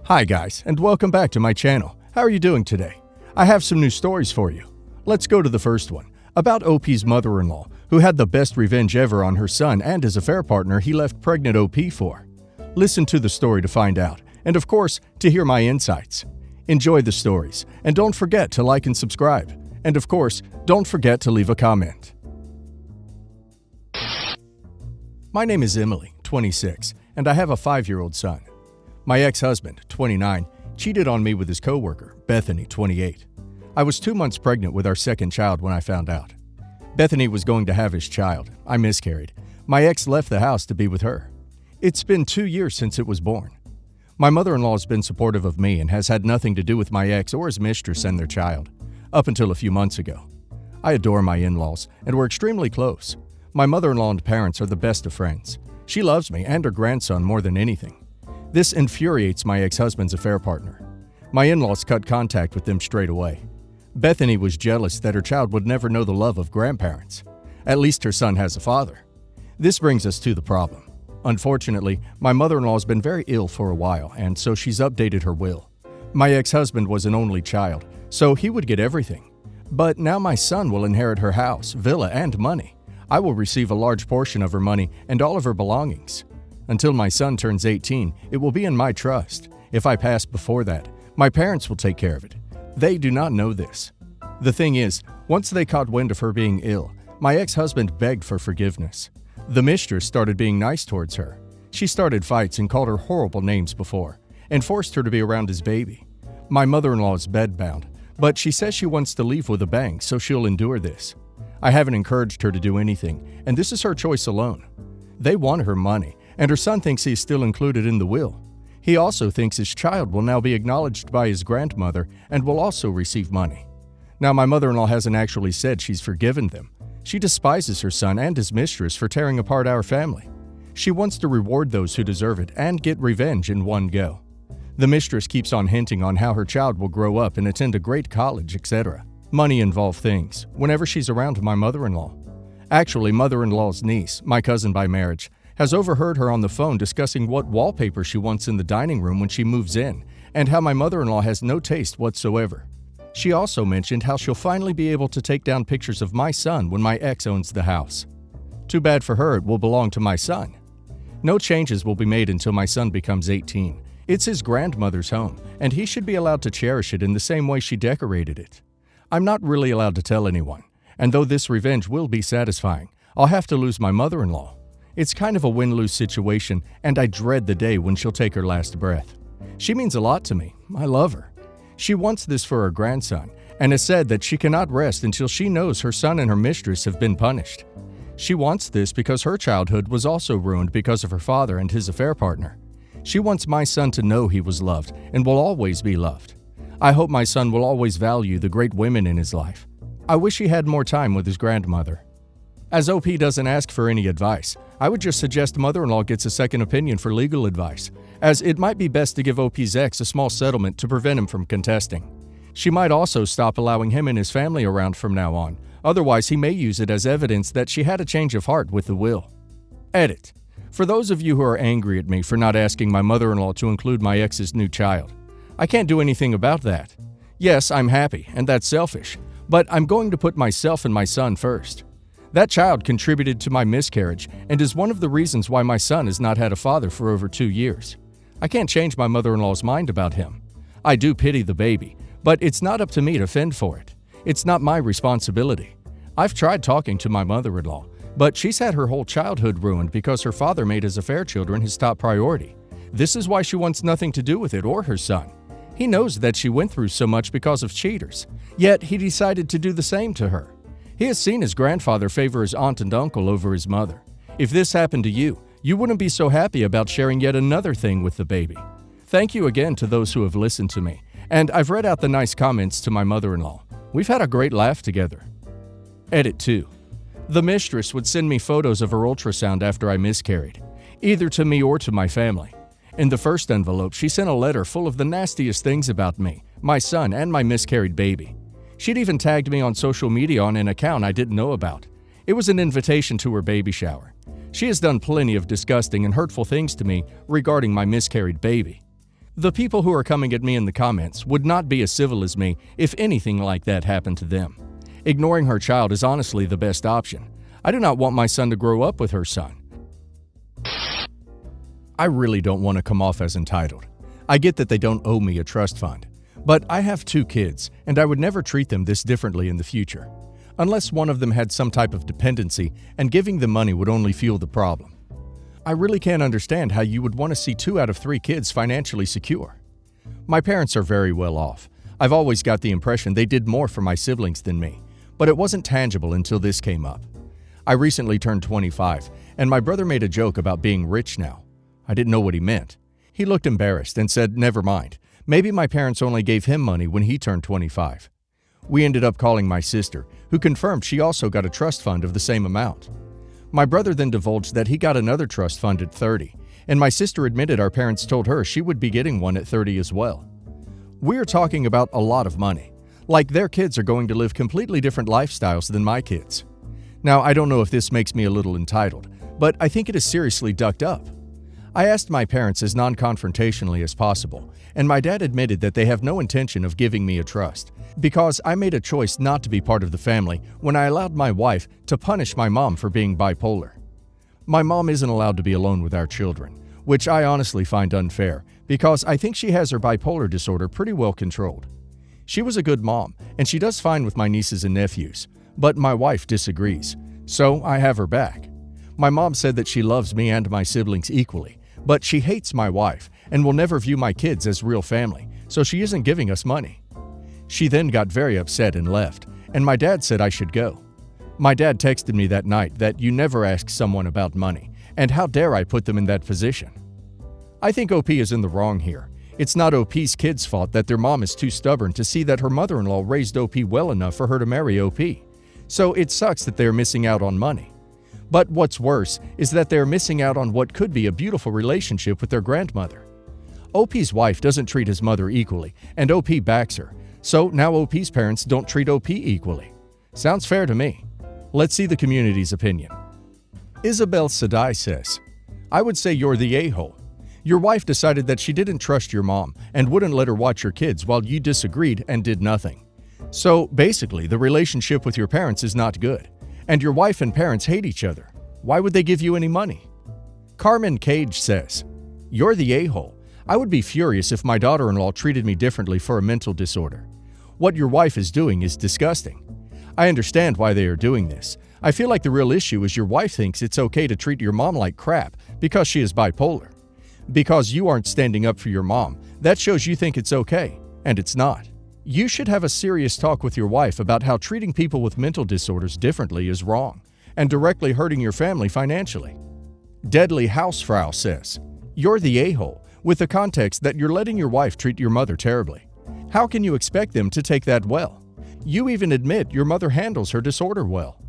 Hi guys, and welcome back to my channel. How are you doing today? I have some new stories for you. Let's go to the first one, about OP's mother-in-law, who had the best revenge ever on her son and his affair partner he left pregnant OP for. Listen to the story to find out, and of course, to hear my insights. Enjoy the stories, and don't forget to like and subscribe. And of course, don't forget to leave a comment. My name is Emily, 26, and I have a 5-year-old son. My ex-husband, 29, cheated on me with his coworker, Bethany, 28. I was 2 months pregnant with our second child when I found out. Bethany was going to have his child. I miscarried. My ex left the house to be with her. It's been 2 years since it was born. My mother-in-law has been supportive of me and has had nothing to do with my ex or his mistress and their child, up until a few months ago. I adore my in-laws, and we're extremely close. My mother-in-law and parents are the best of friends. She loves me and her grandson more than anything. This infuriates my ex-husband's affair partner. My in-laws cut contact with them straight away. Bethany was jealous that her child would never know the love of grandparents. At least her son has a father. This brings us to the problem. Unfortunately, my mother-in-law has been very ill for a while, and so she's updated her will. My ex-husband was an only child, so he would get everything. But now my son will inherit her house, villa, and money. I will receive a large portion of her money and all of her belongings. Until my son turns 18, it will be in my trust. If I pass before that, my parents will take care of it. They do not know this. The thing is, once they caught wind of her being ill, my ex-husband begged for forgiveness. The mistress started being nice towards her. She started fights and called her horrible names before, and forced her to be around his baby. My mother-in-law is bedbound, but she says she wants to leave with a bang, so she'll endure this. I haven't encouraged her to do anything, and this is her choice alone. They want her money, and her son thinks he is still included in the will. He also thinks his child will now be acknowledged by his grandmother and will also receive money. Now, my mother-in-law hasn't actually said she's forgiven them. She despises her son and his mistress for tearing apart our family. She wants to reward those who deserve it and get revenge in one go. The mistress keeps on hinting on how her child will grow up and attend a great college, etc. Money-involved things, whenever she's around my mother-in-law. Actually, mother-in-law's niece, my cousin by marriage, has overheard her on the phone discussing what wallpaper she wants in the dining room when she moves in, and how my mother-in-law has no taste whatsoever. She also mentioned how she'll finally be able to take down pictures of my son when my ex owns the house. Too bad for her, it will belong to my son. No changes will be made until my son becomes 18. It's his grandmother's home, and he should be allowed to cherish it in the same way she decorated it. I'm not really allowed to tell anyone, and though this revenge will be satisfying, I'll have to lose my mother-in-law. It's kind of a win-lose situation, and I dread the day when she'll take her last breath. She means a lot to me. I love her. She wants this for her grandson, and has said that she cannot rest until she knows her son and her mistress have been punished. She wants this because her childhood was also ruined because of her father and his affair partner. She wants my son to know he was loved and will always be loved. I hope my son will always value the great women in his life. I wish he had more time with his grandmother. As OP doesn't ask for any advice, I would just suggest mother-in-law gets a second opinion for legal advice, as it might be best to give OP's ex a small settlement to prevent him from contesting. She might also stop allowing him and his family around from now on, otherwise he may use it as evidence that she had a change of heart with the will. Edit. For those of you who are angry at me for not asking my mother-in-law to include my ex's new child, I can't do anything about that. Yes, I'm happy, and that's selfish, but I'm going to put myself and my son first. That child contributed to my miscarriage and is one of the reasons why my son has not had a father for over 2 years. I can't change my mother-in-law's mind about him. I do pity the baby, but it's not up to me to fend for it. It's not my responsibility. I've tried talking to my mother-in-law, but she's had her whole childhood ruined because her father made his affair children his top priority. This is why she wants nothing to do with it or her son. He knows that she went through so much because of cheaters, yet he decided to do the same to her. He has seen his grandfather favor his aunt and uncle over his mother. If this happened to you, you wouldn't be so happy about sharing yet another thing with the baby. Thank you again to those who have listened to me, and I've read out the nice comments to my mother-in-law. We've had a great laugh together. Edit 2. The mistress would send me photos of her ultrasound after I miscarried, either to me or to my family. In the first envelope, she sent a letter full of the nastiest things about me, my son, and my miscarried baby. She'd even tagged me on social media on an account I didn't know about. It was an invitation to her baby shower. She has done plenty of disgusting and hurtful things to me regarding my miscarried baby. The people who are coming at me in the comments would not be as civil as me if anything like that happened to them. Ignoring her child is honestly the best option. I do not want my son to grow up with her son. I really don't want to come off as entitled. I get that they don't owe me a trust fund. But I have 2 kids, and I would never treat them this differently in the future. Unless one of them had some type of dependency, and giving them money would only fuel the problem. I really can't understand how you would want to see 2 out of 3 kids financially secure. My parents are very well off. I've always got the impression they did more for my siblings than me, but it wasn't tangible until this came up. I recently turned 25, and my brother made a joke about being rich now. I didn't know what he meant. He looked embarrassed and said, "Never mind. Maybe my parents only gave him money when he turned 25. We ended up calling my sister, who confirmed she also got a trust fund of the same amount. My brother then divulged that he got another trust fund at 30, and my sister admitted our parents told her she would be getting one at 30 as well. We're talking about a lot of money, like their kids are going to live completely different lifestyles than my kids. Now, I don't know if this makes me a little entitled, but I think it is seriously ducked up. I asked my parents as non-confrontationally as possible, and my dad admitted that they have no intention of giving me a trust, because I made a choice not to be part of the family when I allowed my wife to punish my mom for being bipolar. My mom isn't allowed to be alone with our children, which I honestly find unfair, because I think she has her bipolar disorder pretty well controlled. She was a good mom, and she does fine with my nieces and nephews, but my wife disagrees, so I have her back. My mom said that she loves me and my siblings equally, but she hates my wife and will never view my kids as real family, so she isn't giving us money. She then got very upset and left, and my dad said I should go. My dad texted me that night that you never ask someone about money, and how dare I put them in that position. I think OP is in the wrong here. It's not OP's kids' fault that their mom is too stubborn to see that her mother-in-law raised OP well enough for her to marry OP. So it sucks that they're missing out on money. But what's worse is that they're missing out on what could be a beautiful relationship with their grandmother. OP's wife doesn't treat his mother equally, and OP backs her, so now OP's parents don't treat OP equally. Sounds fair to me. Let's see the community's opinion. Isabel Sadai says, I would say you're the a-hole. Your wife decided that she didn't trust your mom and wouldn't let her watch your kids while you disagreed and did nothing. So basically, the relationship with your parents is not good. And your wife and parents hate each other. Why would they give you any money? Carmen Cage says, You're the a-hole. I would be furious if my daughter-in-law treated me differently for a mental disorder. What your wife is doing is disgusting. I understand why they are doing this. I feel like the real issue is your wife thinks it's okay to treat your mom like crap because she is bipolar. Because you aren't standing up for your mom, that shows you think it's okay, and it's not. You should have a serious talk with your wife about how treating people with mental disorders differently is wrong and directly hurting your family financially. Deadly Housefrau says, You're the a-hole, with the context that you're letting your wife treat your mother terribly. How can you expect them to take that well? You even admit your mother handles her disorder well.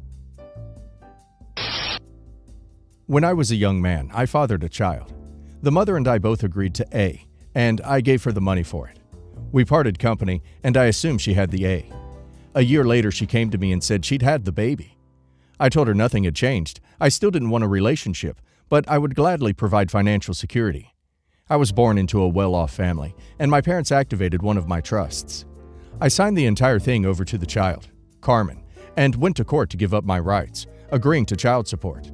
When I was a young man, I fathered a child. The mother and I both agreed to A, and I gave her the money for it. We parted company, and I assumed she had the A. A year later, she came to me and said she'd had the baby. I told her nothing had changed. I still didn't want a relationship, but I would gladly provide financial security. I was born into a well-off family, and my parents activated one of my trusts. I signed the entire thing over to the child, Carmen, and went to court to give up my rights, agreeing to child support.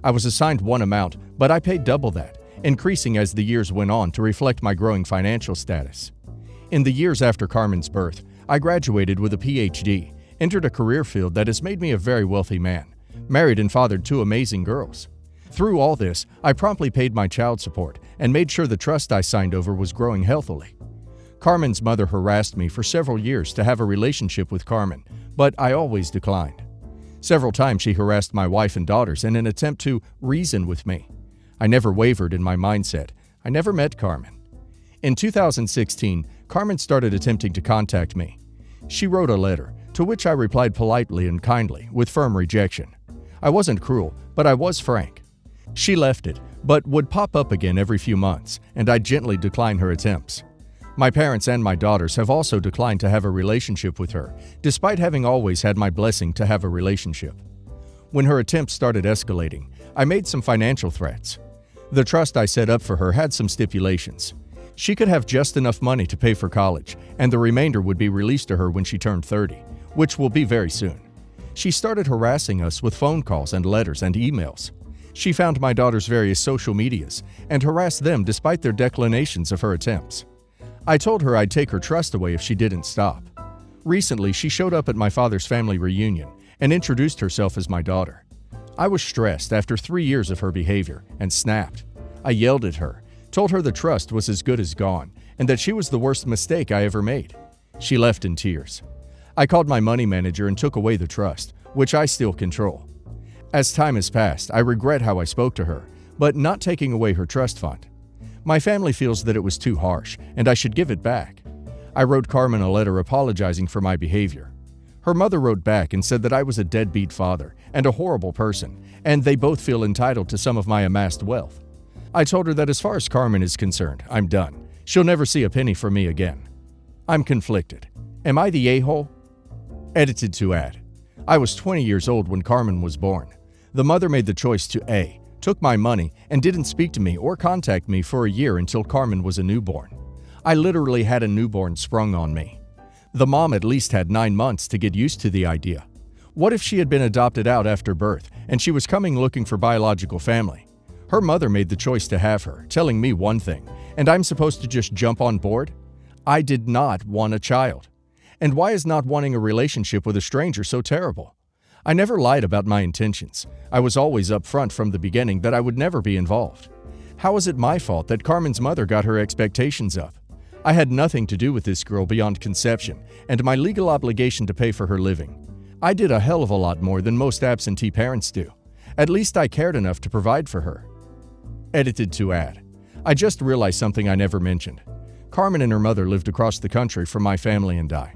I was assigned one amount, but I paid double that, increasing as the years went on to reflect my growing financial status. In the years after Carmen's birth, I graduated with a PhD, entered a career field that has made me a very wealthy man, married and fathered 2 amazing girls. Through all this, I promptly paid my child support and made sure the trust I signed over was growing healthily. Carmen's mother harassed me for several years to have a relationship with Carmen, but I always declined. Several times she harassed my wife and daughters in an attempt to reason with me. I never wavered in my mindset. I never met Carmen. In 2016, Carmen started attempting to contact me. She wrote a letter, to which I replied politely and kindly, with firm rejection. I wasn't cruel, but I was frank. She left it, but would pop up again every few months, and I gently declined her attempts. My parents and my daughters have also declined to have a relationship with her, despite having always had my blessing to have a relationship. When her attempts started escalating, I made some financial threats. The trust I set up for her had some stipulations. She could have just enough money to pay for college, and the remainder would be released to her when she turned 30, which will be very soon. She started harassing us with phone calls and letters and emails. She found my daughter's various social medias and harassed them despite their declinations of her attempts. I told her I'd take her trust away if she didn't stop. Recently, she showed up at my father's family reunion and introduced herself as my daughter. I was stressed after 3 years of her behavior and snapped. I yelled at her, told her the trust was as good as gone, and that she was the worst mistake I ever made. She left in tears. I called my money manager and took away the trust, which I still control. As time has passed, I regret how I spoke to her, but not taking away her trust fund. My family feels that it was too harsh, and I should give it back. I wrote Carmen a letter apologizing for my behavior. Her mother wrote back and said that I was a deadbeat father and a horrible person, and they both feel entitled to some of my amassed wealth. I told her that as far as Carmen is concerned, I'm done. She'll never see a penny from me again. I'm conflicted. Am I the a-hole? Edited to add. I was 20 years old when Carmen was born. The mother made the choice to A, took my money, and didn't speak to me or contact me for a year until Carmen was a newborn. I literally had a newborn sprung on me. The mom at least had 9 months to get used to the idea. What if she had been adopted out after birth and she was coming looking for biological family? Her mother made the choice to have her, telling me one thing, and I'm supposed to just jump on board? I did not want a child. And why is not wanting a relationship with a stranger so terrible? I never lied about my intentions. I was always upfront from the beginning that I would never be involved. How is it my fault that Carmen's mother got her expectations up? I had nothing to do with this girl beyond conception and my legal obligation to pay for her living. I did a hell of a lot more than most absentee parents do. At least I cared enough to provide for her. Edited to add. I just realized something I never mentioned. Carmen and her mother lived across the country from my family and I.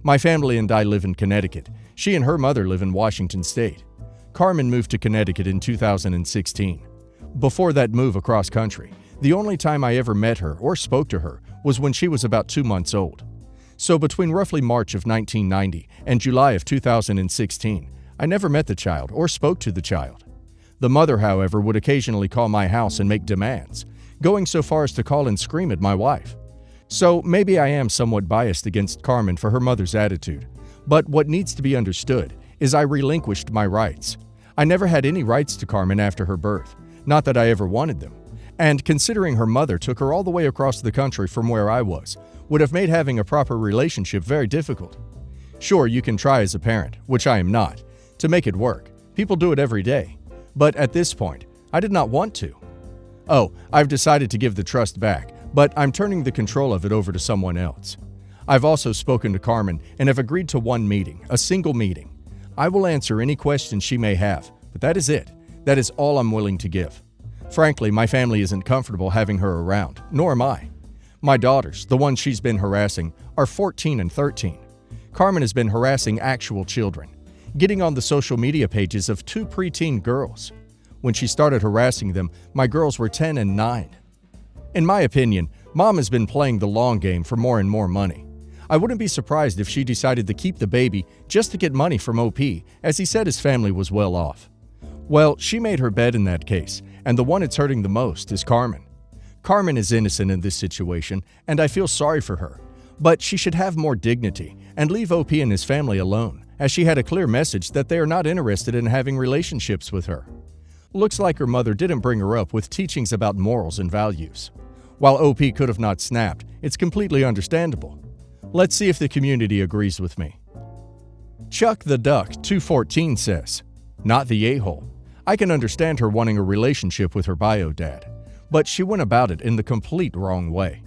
My family and I live in Connecticut. She and her mother live in Washington State. Carmen moved to Connecticut in 2016. Before that move across country, the only time I ever met her or spoke to her was when she was about 2 months old. So between roughly March of 1990 and July of 2016, I never met the child or spoke to the child. The mother, however, would occasionally call my house and make demands, going so far as to call and scream at my wife. So maybe I am somewhat biased against Carmen for her mother's attitude, but what needs to be understood is I relinquished my rights. I never had any rights to Carmen after her birth, not that I ever wanted them. And considering her mother took her all the way across the country from where I was, would have made having a proper relationship very difficult. Sure, you can try as a parent, which I am not, to make it work. People do it every day. But at this point, I did not want to. Oh, I've decided to give the trust back, but I'm turning the control of it over to someone else. I've also spoken to Carmen and have agreed to one meeting, a single meeting. I will answer any questions she may have, but that is it. That is all I'm willing to give. Frankly, my family isn't comfortable having her around, nor am I. My daughters, the ones she's been harassing, are 14 and 13. Carmen has been harassing actual children, getting on the social media pages of 2 preteen girls. When she started harassing them, my girls were 10 and 9. In my opinion, Mom has been playing the long game for more and more money. I wouldn't be surprised if she decided to keep the baby just to get money from OP, as he said his family was well off. Well, she made her bed in that case, and the one it's hurting the most is Carmen. Carmen is innocent in this situation, and I feel sorry for her. But she should have more dignity and leave OP and his family alone, as she had a clear message that they are not interested in having relationships with her. Looks like her mother didn't bring her up with teachings about morals and values. While OP could have not snapped, it's completely understandable. Let's see if the community agrees with me. Chuck the Duck 214 says, "Not the a-hole. I can understand her wanting a relationship with her bio dad, but she went about it in the complete wrong way.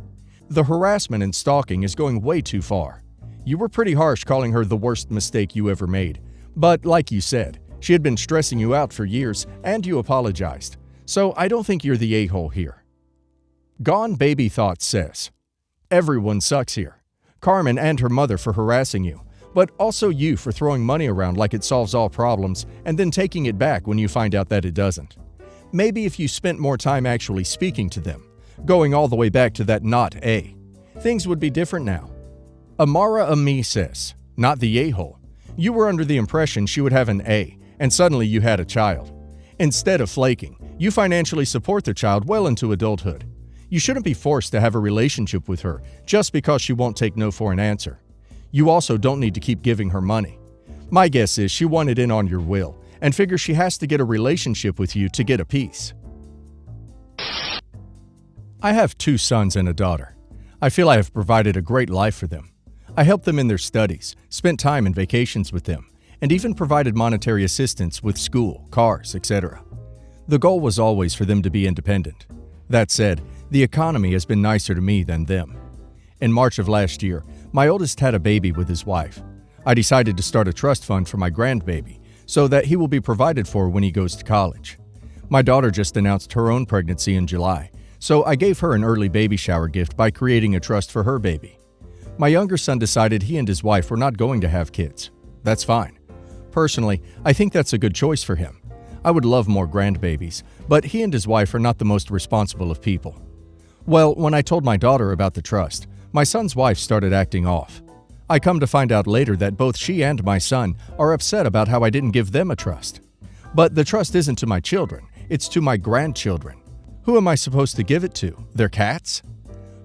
The harassment and stalking is going way too far. You were pretty harsh calling her the worst mistake you ever made, but like you said, she had been stressing you out for years and you apologized, so I don't think you're the a-hole here." Gone Baby Thoughts says, "Everyone sucks here. Carmen and her mother for harassing you, but also you for throwing money around like it solves all problems and then taking it back when you find out that it doesn't. Maybe if you spent more time actually speaking to them, going all the way back to that not A, things would be different now." Amara Ami says, "Not the a-hole. You were under the impression she would have an A, and suddenly you had a child. Instead of flaking, you financially support the child well into adulthood. You shouldn't be forced to have a relationship with her just because she won't take no for an answer. You also don't need to keep giving her money. My guess is she wanted in on your will and figures she has to get a relationship with you to get a piece. I have 2 sons and a daughter. I feel I have provided a great life for them. I helped them in their studies, spent time and vacations with them, and even provided monetary assistance with school, cars, etc. The goal was always for them to be independent. That said, the economy has been nicer to me than them. In March of last year, my oldest had a baby with his wife. I decided to start a trust fund for my grandbaby so that he will be provided for when he goes to college. My daughter just announced her own pregnancy in July, so I gave her an early baby shower gift by creating a trust for her baby. My younger son decided he and his wife were not going to have kids. That's fine. Personally, I think that's a good choice for him. I would love more grandbabies, but he and his wife are not the most responsible of people. Well, when I told my daughter about the trust, my son's wife started acting off. I come to find out later that both she and my son are upset about how I didn't give them a trust. But the trust isn't to my children, it's to my grandchildren. Who am I supposed to give it to? Their cats?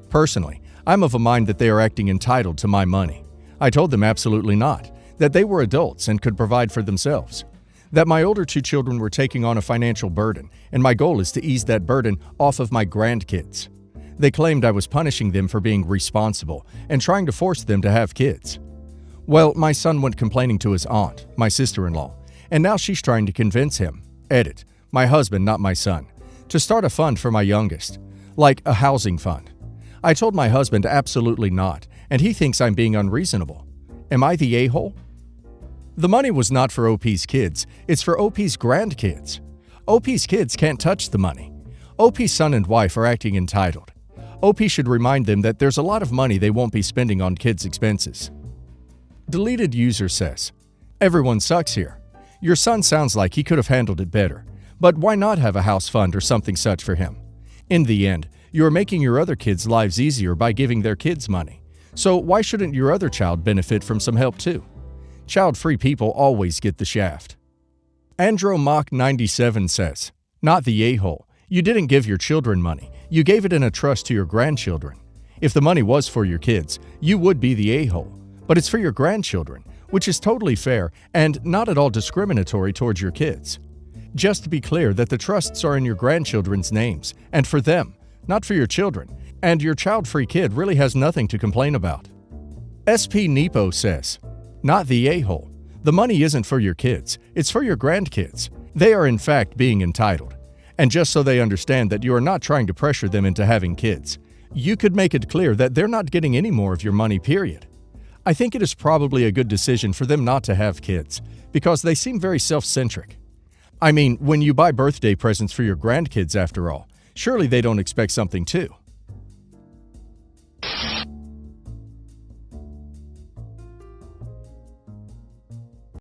Personally, I'm of a mind that they are acting entitled to my money. I told them absolutely not, that they were adults and could provide for themselves. That my older 2 children were taking on a financial burden, and my goal is to ease that burden off of my grandkids. They claimed I was punishing them for being responsible and trying to force them to have kids. Well, my son went complaining to his aunt, my sister-in-law, and now she's trying to convince him, edit, my husband, not my son, to start a fund for my youngest, like a housing fund. I told my husband absolutely not, and he thinks I'm being unreasonable. Am I the a-hole? The money was not for OP's kids, it's for OP's grandkids. OP's kids can't touch the money. OP's son and wife are acting entitled. OP should remind them that there's a lot of money they won't be spending on kids' expenses. Deleted user says, "Everyone sucks here. Your son sounds like he could have handled it better, but why not have a house fund or something such for him? In the end, you are making your other kids' lives easier by giving their kids money. So why shouldn't your other child benefit from some help too? Child-free people always get the shaft." AndroMach97 says, "Not the a-hole. You didn't give your children money. You gave it in a trust to your grandchildren. If the money was for your kids, you would be the a-hole. But it's for your grandchildren, which is totally fair and not at all discriminatory towards your kids. Just to be clear that the trusts are in your grandchildren's names, and for them, not for your children, and your child-free kid really has nothing to complain about." SP Nepo says, "Not the a-hole. The money isn't for your kids, it's for your grandkids. They are in fact being entitled. And just so they understand that you are not trying to pressure them into having kids, you could make it clear that they're not getting any more of your money, period. I think it is probably a good decision for them not to have kids, because they seem very self-centric. I mean, when you buy birthday presents for your grandkids after all, surely they don't expect something too."